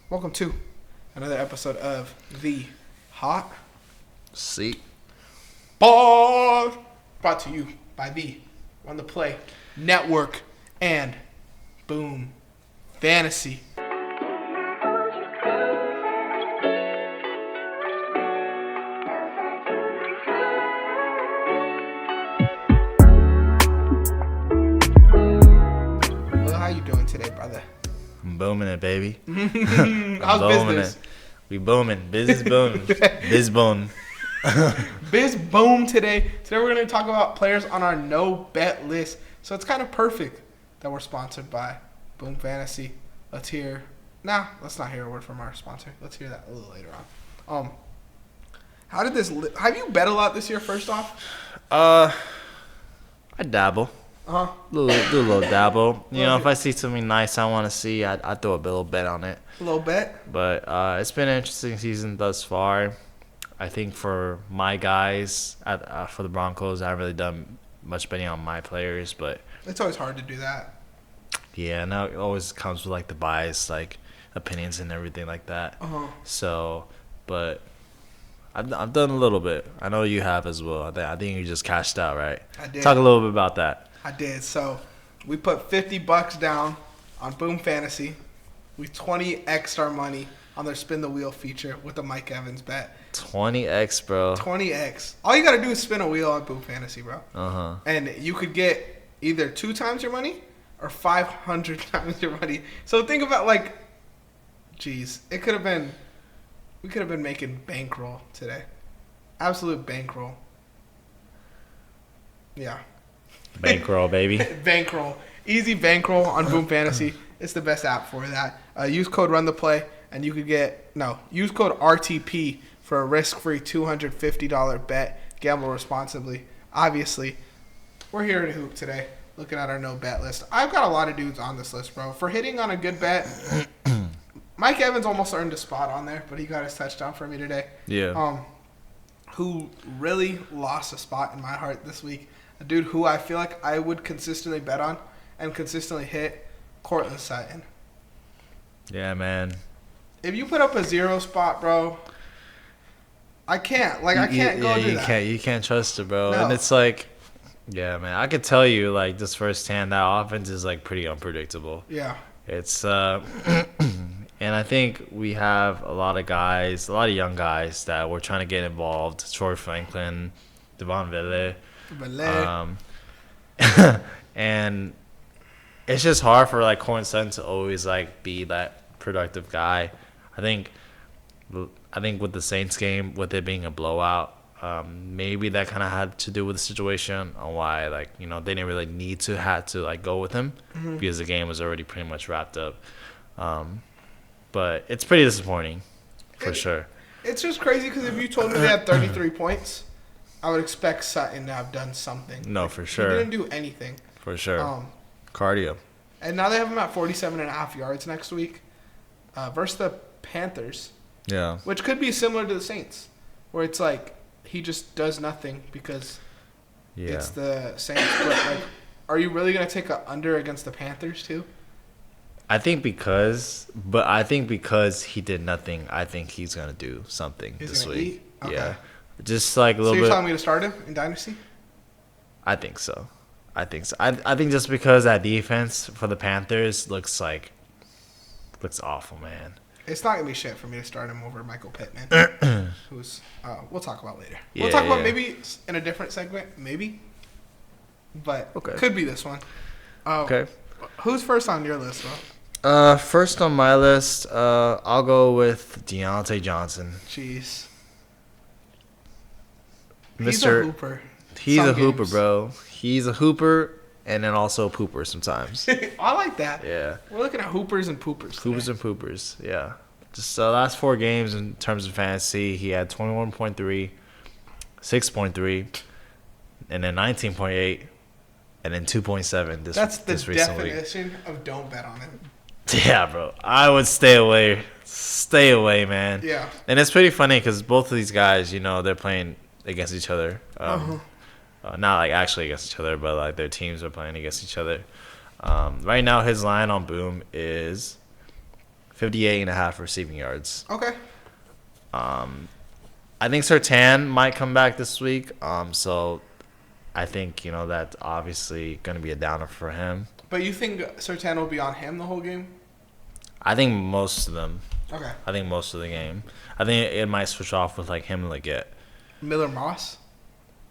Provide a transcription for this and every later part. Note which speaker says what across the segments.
Speaker 1: Welcome to another episode of The Hot
Speaker 2: See,
Speaker 1: Ball, brought to you by the On the Play Network and Boom Fantasy. Well, how you doing today, brother?
Speaker 2: I'm booming it, baby.
Speaker 1: How's
Speaker 2: booming
Speaker 1: business?
Speaker 2: it. We booming. Business booming. Biz boom.
Speaker 1: Biz boom today. Today we're going to talk about players on our no bet list. So it's kind of perfect that we're sponsored by Boom Fantasy. Let's not hear a word from our sponsor. Let's hear that a little later on. How did this? Have you bet a lot this year? First off,
Speaker 2: I dabble.
Speaker 1: uh huh.
Speaker 2: Do a little dabble. You know, if I see something nice I want to see, I throw a little bet on it.
Speaker 1: A little bet.
Speaker 2: But it's been an interesting season thus far. I think for my guys, for the Broncos, I haven't really done much betting on my players. But
Speaker 1: It's always hard to do that.
Speaker 2: yeah, now it always comes with like the bias, like opinions and everything like that.
Speaker 1: Uh huh.
Speaker 2: So, but I've done a little bit. I know you have as well. I think you just cashed out, right?
Speaker 1: I did.
Speaker 2: Talk a little bit about that.
Speaker 1: I did. So we put $50 down on Boom Fantasy. We 20x'd our money on their spin the wheel feature with the Mike Evans bet.
Speaker 2: 20x, bro.
Speaker 1: 20x. All you gotta do is spin a wheel on Boom Fantasy, bro.
Speaker 2: Uh-huh.
Speaker 1: And you could get either 2 times your money or 500 times your money. So think about we could have been making bankroll today. Absolute bankroll. Yeah.
Speaker 2: Bankroll, baby.
Speaker 1: Bankroll. Easy bankroll on Boom Fantasy. It's the best app for that. Use code RUNTHEPLAY and you could use code RTP for a risk-free $250 bet. Gamble responsibly. Obviously, we're here to hoop today, looking at our no bet list. I've got a lot of dudes on this list, bro. For hitting on a good bet, Mike Evans almost earned a spot on there, but he got his touchdown for me today.
Speaker 2: Yeah.
Speaker 1: Who really lost a spot in my heart this week. A dude who I feel like I would consistently bet on and consistently hit, Cortland Sutton.
Speaker 2: Yeah, man.
Speaker 1: If you put up a 0 spot, bro, I can't. I can't go do that.
Speaker 2: You can't trust it, bro.
Speaker 1: No.
Speaker 2: And it's like, yeah, man. I could tell you, like, just firsthand, that offense is, like, pretty unpredictable.
Speaker 1: Yeah.
Speaker 2: It's, and I think we have a lot of young guys that we're trying to get involved. Troy Franklin, Devon Vele. And it's just hard for, like, Cortland Sutton to always, like, be that productive guy. I think with the Saints game, with it being a blowout, maybe that kind of had to do with the situation on why, like, you know, they didn't really had to like go with him because the game was already pretty much wrapped up. But it's pretty disappointing for sure.
Speaker 1: It's just crazy because if you told me they had 33 points, I would expect Sutton to have done something.
Speaker 2: No, for sure.
Speaker 1: He didn't do anything.
Speaker 2: For sure. Cardio.
Speaker 1: And now they have him at 47.5 yards next week versus the Panthers.
Speaker 2: Yeah.
Speaker 1: Which could be similar to the Saints, where it's like he just does nothing because it's the Saints. But like, are you really gonna take a under against the Panthers too?
Speaker 2: I think because he did nothing, I think he's gonna do something this week.
Speaker 1: Eat? Okay.
Speaker 2: Yeah. Just like a little
Speaker 1: bit. So
Speaker 2: bit.
Speaker 1: you're telling me to start him in Dynasty?
Speaker 2: I think so. I think just because that defense for the Panthers looks awful, man.
Speaker 1: It's not gonna be shit for me to start him over Michael Pittman, who's we'll talk about later. We'll talk about maybe in a different segment, maybe. But could be this one.
Speaker 2: Okay.
Speaker 1: Who's first on your list, bro?
Speaker 2: First on my list, I'll go with Deontay Johnson.
Speaker 1: Jeez.
Speaker 2: He's
Speaker 1: a hooper.
Speaker 2: He's a hooper, bro. He's a hooper and then also a pooper sometimes.
Speaker 1: I like that.
Speaker 2: Yeah.
Speaker 1: We're looking at hoopers and poopers today.
Speaker 2: Hoopers and poopers, yeah. Just the last 4 games in terms of fantasy, he had 21.3, 6.3, and then 19.8, and then 2.7
Speaker 1: That's the
Speaker 2: this recent week.
Speaker 1: definition of don't bet on him.
Speaker 2: Yeah, bro. I would stay away. Stay away, man.
Speaker 1: Yeah.
Speaker 2: And it's pretty funny because both of these guys, you know, they're playing against each other. Not like actually against each other, but like their teams are playing against each other. Right now, his line on Boom is 58.5 receiving yards.
Speaker 1: Okay.
Speaker 2: I think Sertan might come back this week. So I think, that's obviously going to be a downer for him.
Speaker 1: But you think Sertan will be on him the whole game?
Speaker 2: I think most of them.
Speaker 1: Okay.
Speaker 2: I think most of the game. I think it might switch off with, him and Leggett.
Speaker 1: Miller Moss?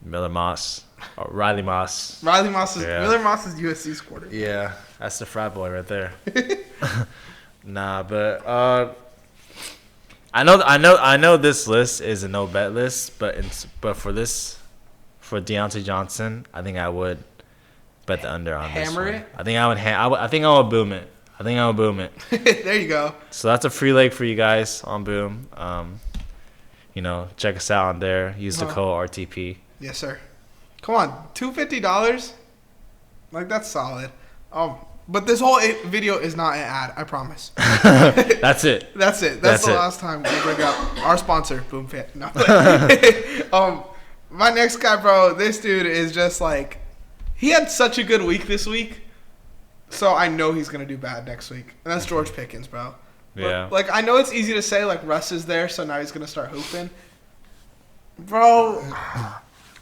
Speaker 2: Miller Moss. Or Riley Moss.
Speaker 1: Riley Moss is Miller Moss is USC's quarterback.
Speaker 2: Yeah, that's the frat boy right there. Nah, but I know this list is a no bet list, but for Deontay Johnson, I think I would bet the under on this one.
Speaker 1: Hammer it?
Speaker 2: I think I would. I think I would boom it.
Speaker 1: There you go.
Speaker 2: So that's a free leg for you guys on Boom. Check us out on there. Use the code RTP.
Speaker 1: Yes, sir. Come on, $250? That's solid. But this whole video is not an ad, I promise.
Speaker 2: That's it.
Speaker 1: That's it. That's the last time we bring up our sponsor, Boom Fan. No. My next guy, bro, this dude is just he had such a good week this week, so I know he's gonna do bad next week. And that's George Pickens, bro.
Speaker 2: Yeah.
Speaker 1: But, I know it's easy to say Russ is there, so now he's gonna start hooping. Bro,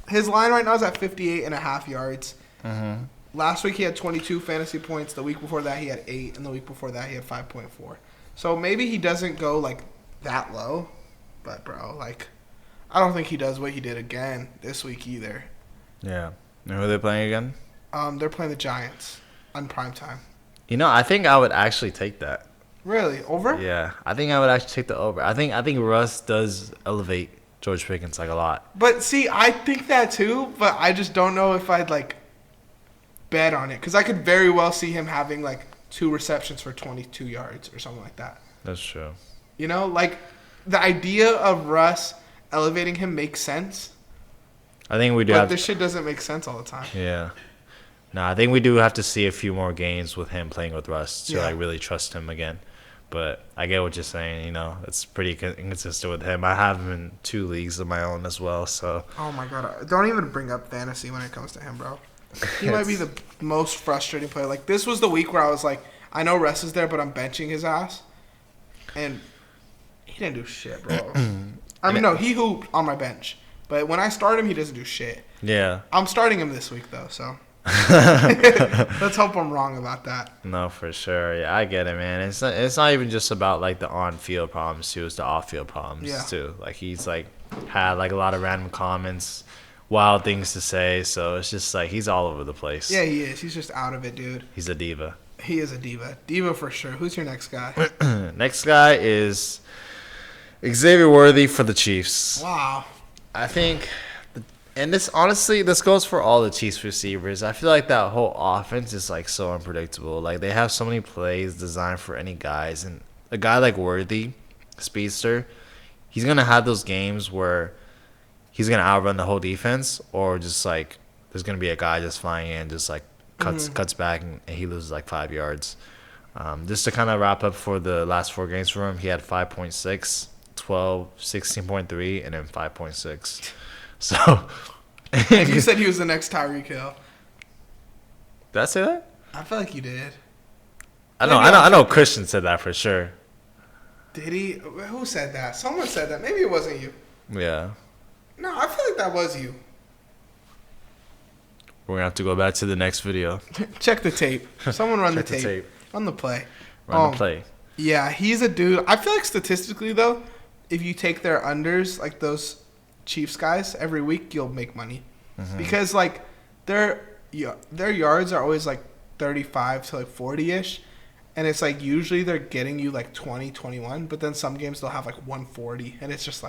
Speaker 1: his line right now is at 58.5 yards.
Speaker 2: Mm-hmm.
Speaker 1: Last week he had 22 fantasy points. The week before that he had 8, and the week before that he had 5.4. So maybe he doesn't go that low, but bro, I don't think he does what he did again this week either.
Speaker 2: Yeah. And who are they playing again?
Speaker 1: They're playing the Giants on primetime.
Speaker 2: I think I would actually take that.
Speaker 1: Really? Over?
Speaker 2: Yeah, I think I would actually take the over. I think Russ does elevate George Pickens a lot.
Speaker 1: But see, I think that too, but I just don't know if I'd bet on it, because I could very well see him having 2 receptions for 22 yards or something like that.
Speaker 2: That's true.
Speaker 1: The idea of Russ elevating him makes sense.
Speaker 2: I think we do.
Speaker 1: But this shit doesn't make sense all the time.
Speaker 2: Yeah. No, I think we do have to see a few more games with him playing with Russ to really trust him again. But I get what you're saying. It's pretty inconsistent with him. I have him in 2 leagues of my own as well. So.
Speaker 1: Oh my god! Don't even bring up fantasy when it comes to him, bro. He might be the most frustrating player. This was the week where I was I know Russ is there, but I'm benching his ass, and he didn't do shit, bro. No, he hooped on my bench, but when I start him, he doesn't do shit.
Speaker 2: Yeah.
Speaker 1: I'm starting him this week though, so let's hope I'm wrong about that.
Speaker 2: No, for sure. Yeah, I get it, man. It's not even just about the on-field problems too. It's the off-field problems too. He's had a lot of random comments. Wild things to say, so it's just he's all over the place.
Speaker 1: Yeah, he is. He's just out of it, dude.
Speaker 2: He's a diva.
Speaker 1: He is a diva. Diva for sure. Who's your next guy?
Speaker 2: Next guy is Xavier Worthy for the Chiefs.
Speaker 1: Wow.
Speaker 2: I think, and this goes for all the Chiefs receivers. I feel like that whole offense is so unpredictable. They have so many plays designed for any guys, and a guy like Worthy, speedster, he's gonna have those games where he's going to outrun the whole defense, or just there's going to be a guy just flying in, just cuts back, and he loses 5 yards. Just to kind of wrap up for the last 4 games for him, he had 5.6, 12, 16.3, and then 5.6. So.
Speaker 1: You said he was the next Tyreek Hill.
Speaker 2: Did I say that?
Speaker 1: I feel like you did.
Speaker 2: I know Christian said that for sure.
Speaker 1: Did he? Who said that? Someone said that. Maybe it wasn't you.
Speaker 2: Yeah.
Speaker 1: No, I feel like that was you.
Speaker 2: We're going to have to go back to the next video.
Speaker 1: Check the tape. Someone run the tape. Run the play.
Speaker 2: Run the play.
Speaker 1: Yeah, he's a dude. I feel like statistically, though, if you take their unders, those Chiefs guys, every week, you'll make money. Mm-hmm. Because, their yards are always, 35 to, 40-ish. And it's, usually they're getting you, 20, 21. But then some games they'll have, 140. And it's just,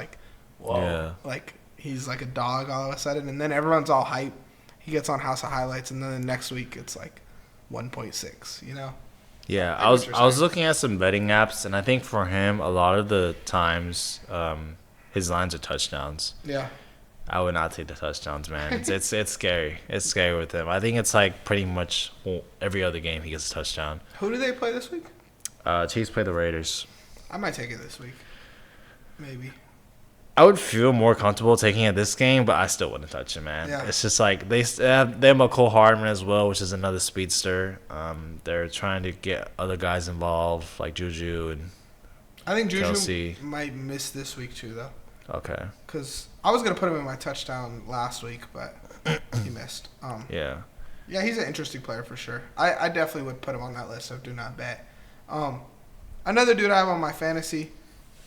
Speaker 1: whoa. Yeah. He's a dog all of a sudden, and then everyone's all hype. He gets on House of Highlights, and then the next week it's 1.6.
Speaker 2: Yeah, I was looking at some betting apps, and I think for him, a lot of the times, his lines are touchdowns.
Speaker 1: Yeah.
Speaker 2: I would not take the touchdowns, man. It's scary. It's scary with him. I think it's pretty much every other game he gets a touchdown.
Speaker 1: Who do they play this week?
Speaker 2: Chiefs play the Raiders.
Speaker 1: I might take it this week. Maybe.
Speaker 2: I would feel more comfortable taking it this game, but I still wouldn't touch it, man. Yeah. It's just they have McCole Hardman as well, which is another speedster. They're trying to get other guys involved, like Juju and
Speaker 1: I think Juju
Speaker 2: Kelsey.
Speaker 1: might miss this week too, though.
Speaker 2: Okay.
Speaker 1: Because I was gonna put him in my touchdown last week, but he missed.
Speaker 2: Yeah.
Speaker 1: Yeah, he's an interesting player for sure. I definitely would put him on that list of do not bet. Another dude I have on my fantasy,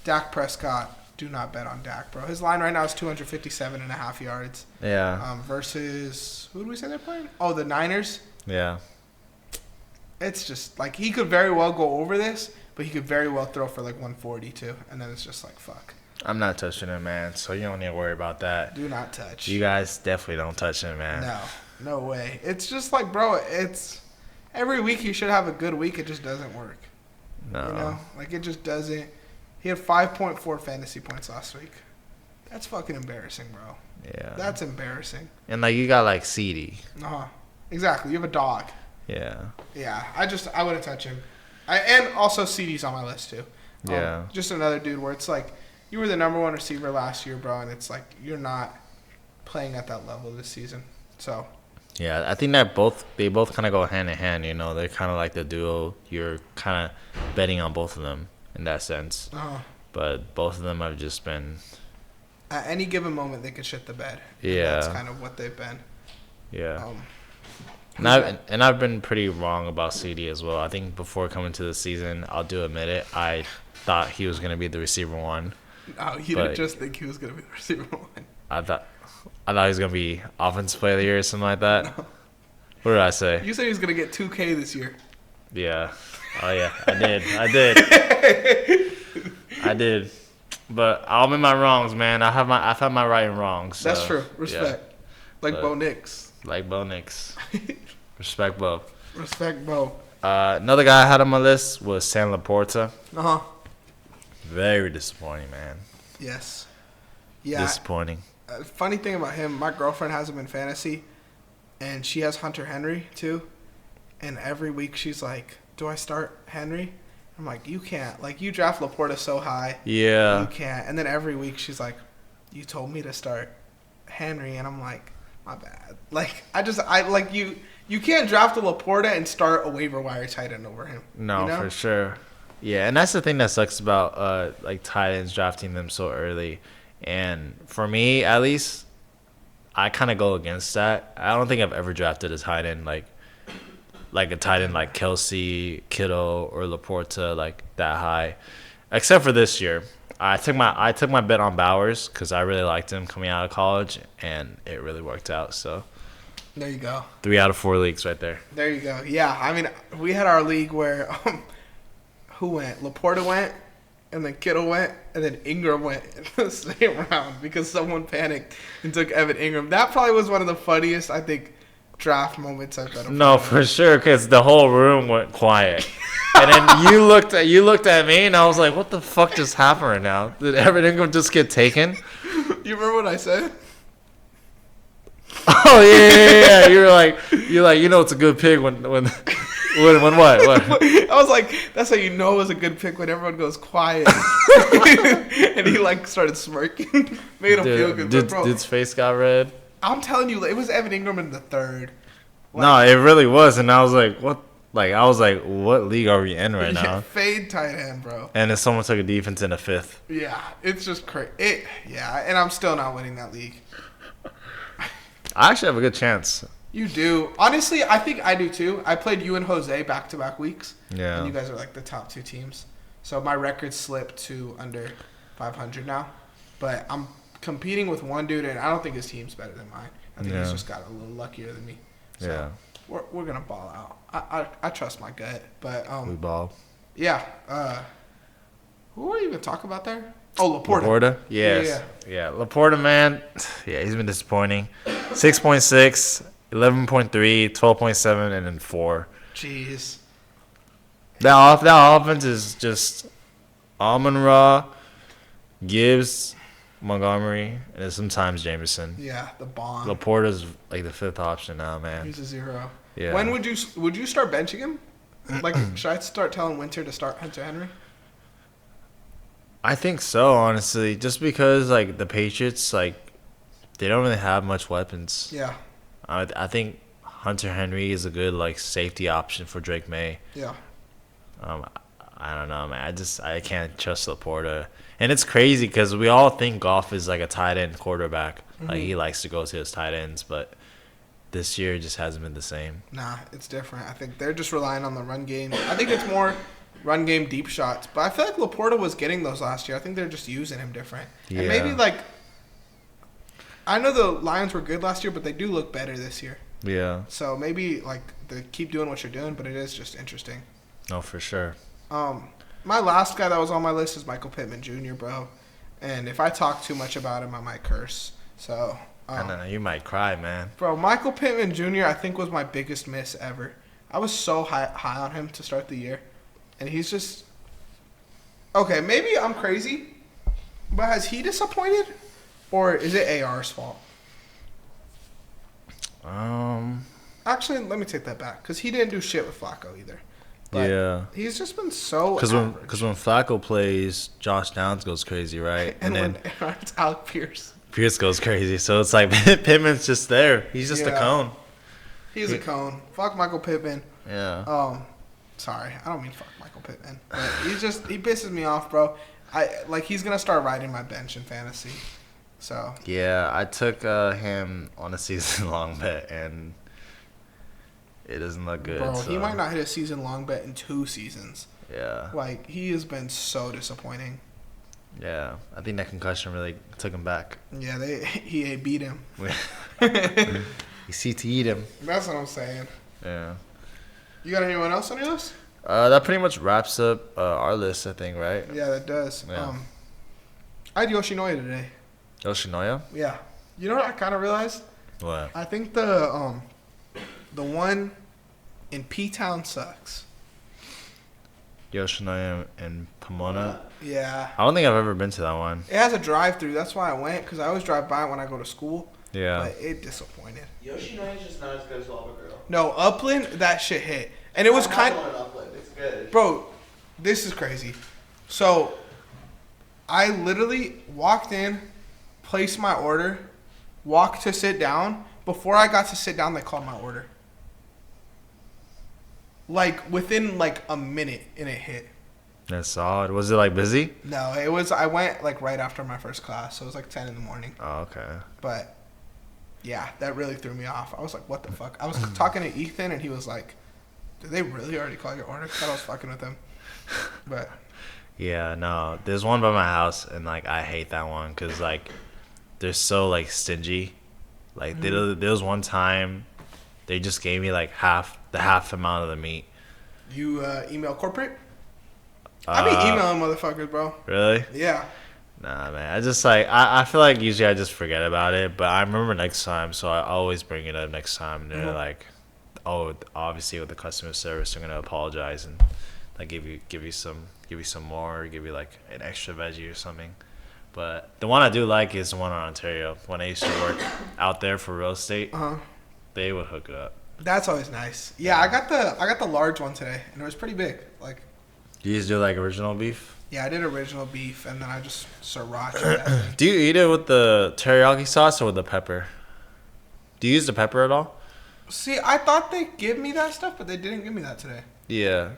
Speaker 1: Dak Prescott. Do not bet on Dak, bro. His line right now is 257.5 yards.
Speaker 2: Yeah.
Speaker 1: Versus who do we say they're playing? Oh, the Niners.
Speaker 2: Yeah.
Speaker 1: It's just like he could very well go over this, but he could very well throw for like 140 too, and then it's just like fuck.
Speaker 2: I'm not touching him, man. So you don't need to worry about that.
Speaker 1: Do not touch.
Speaker 2: You guys definitely don't touch him, man.
Speaker 1: No way. It's just like, bro. It's every week you should have a good week. It just doesn't work.
Speaker 2: No.
Speaker 1: You know, like it just doesn't. He had 5.4 fantasy points last week. That's fucking embarrassing, bro.
Speaker 2: Yeah.
Speaker 1: That's embarrassing.
Speaker 2: And like you got like CD.
Speaker 1: Exactly. You have a dog.
Speaker 2: Yeah.
Speaker 1: Yeah. I wouldn't touch him. And also CD's on my list too.
Speaker 2: Yeah.
Speaker 1: Just another dude where it's like you were the number one receiver last year, bro, and it's like you're not playing at that level this season. So.
Speaker 2: Yeah, I think that they both kind of go hand in hand. You know, they're kind of like the duo. You're kind of betting on both of them in that sense. But both of them have just been.
Speaker 1: At any given moment, they could shit the bed.
Speaker 2: Yeah.
Speaker 1: That's kind of what they've been.
Speaker 2: Yeah. And I've been pretty wrong about CD as well. I think before coming to the season, I'll do admit it, I thought he was going to be the receiver one.
Speaker 1: No, you didn't just think he was going to be the receiver one.
Speaker 2: I thought he was going to be offensive player of the year or something like that. No. What did I say?
Speaker 1: You said he was going to get 2K this year.
Speaker 2: Yeah. Oh, yeah. I did. But I'll admit my wrongs, man. I've had my right and wrongs. So,
Speaker 1: that's true. Respect. Yeah. Like Bo Nix.
Speaker 2: Like Bo Nix. Respect Bo.
Speaker 1: Respect Bo.
Speaker 2: Another guy I had on my list was Sam Laporta.
Speaker 1: Uh-huh.
Speaker 2: Very disappointing, man.
Speaker 1: Yes. Yeah.
Speaker 2: Disappointing.
Speaker 1: Funny thing about him, my girlfriend has him in fantasy, and she has Hunter Henry too. And every week she's like, "Do I start Henry?" I'm like, "You can't. Like, you draft Laporta so high.
Speaker 2: Yeah.
Speaker 1: You can't." And then every week she's like, "You told me to start Henry," and I'm like, "My bad." Like, you can't draft a Laporta and start a waiver wire tight end over him.
Speaker 2: No,
Speaker 1: you know?
Speaker 2: For sure. Yeah, and that's the thing that sucks about like tight ends drafting them so early. And for me, at least, I kind of go against that. I don't think I've ever drafted a tight end like a tight end like Kelsey, Kittle, or Laporta like that high, except for this year. I took my bet on Bowers because I really liked him coming out of college, and it really worked out. So
Speaker 1: there you go.
Speaker 2: 3 out of 4 leagues right there.
Speaker 1: There you go. Yeah, I mean, we had our league where who went? Laporta went, and then Kittle went, and then Ingram went in the same round because someone panicked and took Evan Ingram. That probably was one of the funniest, I think, draft moments I've been.
Speaker 2: No, for sure, because the whole room went quiet, and then you looked at me, and I was like, "What the fuck just happened right now? Did Evan Ingram just get taken?"
Speaker 1: You remember what I said?
Speaker 2: Oh yeah. You're like, it's a good pick when what?
Speaker 1: I was like, that's how you know it was a good pick when everyone goes quiet. And he like started smirking, made him feel good.
Speaker 2: Dude's face got red.
Speaker 1: I'm telling you, it was Evan Ingram in the third.
Speaker 2: Like, no, it really was, and I was like, what? Like, I was like, what league are we in right now?
Speaker 1: Fade tight end, bro.
Speaker 2: And then someone took a defense in the 5th.
Speaker 1: Yeah, it's just crazy. Yeah, and I'm still not winning that league.
Speaker 2: I actually have a good chance.
Speaker 1: You do. Honestly, I think I do too. I played you and Jose back-to-back weeks.
Speaker 2: Yeah.
Speaker 1: And you guys are like the top 2 teams. So my record slipped to under 500 now. But I'm competing with one dude, and I don't think his team's better than mine. I think he's just got a little luckier than me. So
Speaker 2: yeah.
Speaker 1: We're going to ball out. I trust my gut. But
Speaker 2: we ball.
Speaker 1: Yeah. Who are you even talking about there? Oh, Laporta.
Speaker 2: Laporta? Yes. Yeah. Laporta, man. Yeah, he's been disappointing. 6.6, 11.3, 12.7, and then 4.
Speaker 1: Jeez.
Speaker 2: That offense is just Amon-Ra, Gibbs, Montgomery, and then sometimes Jameson.
Speaker 1: Yeah, the bomb.
Speaker 2: Laporta's like the 5th option now, man.
Speaker 1: He's a 0.
Speaker 2: Yeah.
Speaker 1: When would you start benching him? Like, should I start telling Winter to start Hunter Henry?
Speaker 2: I think so, honestly. Just because, like, the Patriots, like, they don't really have much weapons.
Speaker 1: Yeah.
Speaker 2: I think Hunter Henry is a good, like, safety option for Drake May.
Speaker 1: Yeah.
Speaker 2: I don't know, man. I can't trust Laporta. And it's crazy because we all think Goff is like a tight end quarterback. Like he likes to go to his tight ends, but this year it just hasn't been the same.
Speaker 1: Nah, it's different. I think they're just relying on the run game. I think it's more run game deep shots. But I feel like Laporta was getting those last year. I think they're just using him different.
Speaker 2: Yeah.
Speaker 1: And maybe like I know the Lions were good last year, but they do look better this year.
Speaker 2: Yeah.
Speaker 1: So maybe like they keep doing what you're doing, but it is just interesting.
Speaker 2: No, for sure.
Speaker 1: My last guy that was on my list is Michael Pittman Jr., bro. And if I talk too much about him, I might curse. So,
Speaker 2: I know you might cry, man.
Speaker 1: bro, Michael Pittman Jr. I think was my biggest miss ever. I was so high on him to start the year, and he's just okay. Maybe I'm crazy, but has he disappointed, or is it AR's fault? Actually, let me take that back because he didn't do shit with Flacco either. But
Speaker 2: yeah.
Speaker 1: he's just been so
Speaker 2: Because
Speaker 1: average.
Speaker 2: when Flacco plays, Josh Downs goes crazy, right?
Speaker 1: and
Speaker 2: then
Speaker 1: when it's Alec Pierce.
Speaker 2: Pierce goes crazy. So it's like Pittman's just there. He's just a
Speaker 1: Yeah.
Speaker 2: cone.
Speaker 1: He's a cone. Fuck Michael Pittman.
Speaker 2: Yeah.
Speaker 1: Sorry, I don't mean fuck Michael Pittman. But he pisses me off, bro. He's gonna start riding my bench in fantasy. So
Speaker 2: Yeah, I took him on a season-long bet, and it doesn't look good.
Speaker 1: bro,
Speaker 2: so.
Speaker 1: he might not hit a season long bet in 2 seasons.
Speaker 2: Yeah.
Speaker 1: Like he has been so disappointing.
Speaker 2: Yeah. I think that concussion really took him back.
Speaker 1: Yeah, he beat him.
Speaker 2: He CTE'd him.
Speaker 1: That's what I'm saying.
Speaker 2: Yeah.
Speaker 1: You got anyone else on your list?
Speaker 2: That pretty much wraps up our list, I think, right?
Speaker 1: Yeah, that does.
Speaker 2: Yeah.
Speaker 1: I had Yoshinoya today.
Speaker 2: Yoshinoya?
Speaker 1: Yeah. You know what I kind of realized?
Speaker 2: What?
Speaker 1: I think the one in P-Town sucks.
Speaker 2: Yoshinoya and Pomona?
Speaker 1: Yeah.
Speaker 2: I don't think I've ever been to that one.
Speaker 1: It has a drive-through. That's why I went, because I always drive by it when I go to school.
Speaker 2: Yeah.
Speaker 1: But it disappointed.
Speaker 3: Yoshinoya's just not as good as Lava Girl.
Speaker 1: No, Upland, that shit hit. And it was kind
Speaker 3: of... Upland. It's good.
Speaker 1: Bro, this is crazy. So, I literally walked in, placed my order, walked to sit down. Before I got to sit down, they called my order. Like, within, like, a minute, and it hit.
Speaker 2: That's solid. Was it, like, busy?
Speaker 1: No, it was, I went, like, right after my first class, so it was, like, 10 in the morning.
Speaker 2: Oh, okay.
Speaker 1: But, yeah, that really threw me off. I was like, what the fuck? I was talking to Ethan, and he was like, did they really already call your order? I thought I was fucking with him. But...
Speaker 2: Yeah, no. There's one by my house, and, like, I hate that one because, like, they're so, like, stingy. Like, there was one time they just gave me, like, the half amount of the meat.
Speaker 1: You email corporate? I be emailing motherfuckers, bro.
Speaker 2: Really?
Speaker 1: Yeah.
Speaker 2: Nah, man. I just, like, I feel like usually I just forget about it, but I remember next time, so I always bring it up next time. And they're like, oh, obviously with the customer service, they're going to apologize and, like, give you some more, or give you, like, an extra veggie or something. But the one I do like is the one in Ontario. When I used to work out there for real estate, they would hook it up.
Speaker 1: That's always nice. Yeah, I got the large one today, and it was pretty big. Like,
Speaker 2: Do you just do, like, original beef?
Speaker 1: yeah, I did original beef, and then I just sriracha that thing.
Speaker 2: Do you eat it with the teriyaki sauce or with the pepper? Do you use the pepper at all?
Speaker 1: See, I thought they'd give me that stuff, but they didn't give me that today.
Speaker 2: Yeah.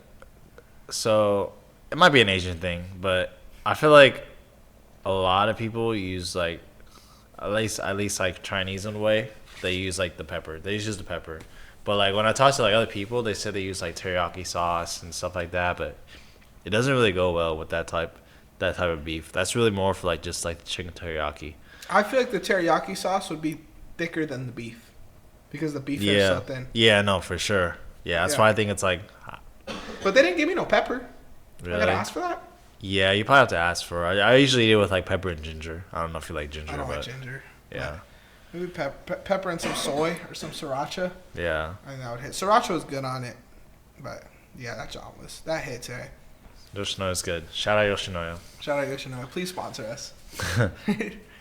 Speaker 2: So it might be an Asian thing, but I feel like a lot of people use, like, at least like Chinese in a way, they use, like, the pepper. They use the pepper. But, like, when I talk to, like, other people, they say they use, like, teriyaki sauce and stuff like that, but it doesn't really go well with that type of beef. That's really more for, like, just, like, the chicken teriyaki.
Speaker 1: I feel like the teriyaki sauce would be thicker than the beef, because the beef is so thin.
Speaker 2: Yeah, no, for sure. Yeah, that's why I think it's, like...
Speaker 1: But they didn't give me no pepper.
Speaker 2: Really?
Speaker 1: I gotta ask for that?
Speaker 2: Yeah, you probably have to ask for it. I usually eat it with, like, pepper and ginger. I don't know if you like ginger,
Speaker 1: I don't
Speaker 2: but...
Speaker 1: like ginger.
Speaker 2: Yeah.
Speaker 1: Maybe pepper and some soy or some sriracha.
Speaker 2: Yeah.
Speaker 1: I think that would hit. Sriracha was good on it, but yeah, that hit today.
Speaker 2: Yoshinoya's good. Shout out Yoshinoya.
Speaker 1: Shout out Yoshinoya. Please sponsor us.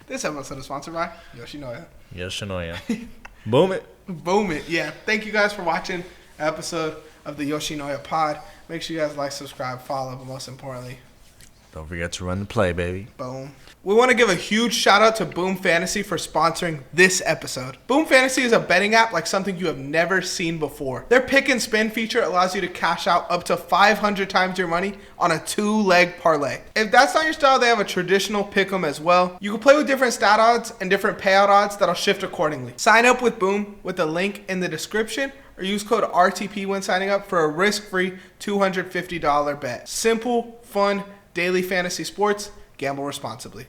Speaker 1: This episode is sponsored by Yoshinoya.
Speaker 2: Yoshinoya. Boom it.
Speaker 1: Boom it. Yeah. Thank you guys for watching an episode of the Yoshinoya pod. Make sure you guys like, subscribe, follow, but most importantly,
Speaker 2: Don't forget to run the play, baby.
Speaker 1: Boom. We want to give a huge shout out to Boom Fantasy for sponsoring this episode. Boom Fantasy is a betting app like something you have never seen before. Their pick and spin feature allows you to cash out up to 500 times your money on a 2-leg parlay. If that's not your style, they have a traditional pick 'em as well. You can play with different stat odds and different payout odds that'll shift accordingly. Sign up with Boom with the link in the description or use code RTP when signing up for a risk-free $250 bet. Simple, fun, daily fantasy sports. Gamble responsibly.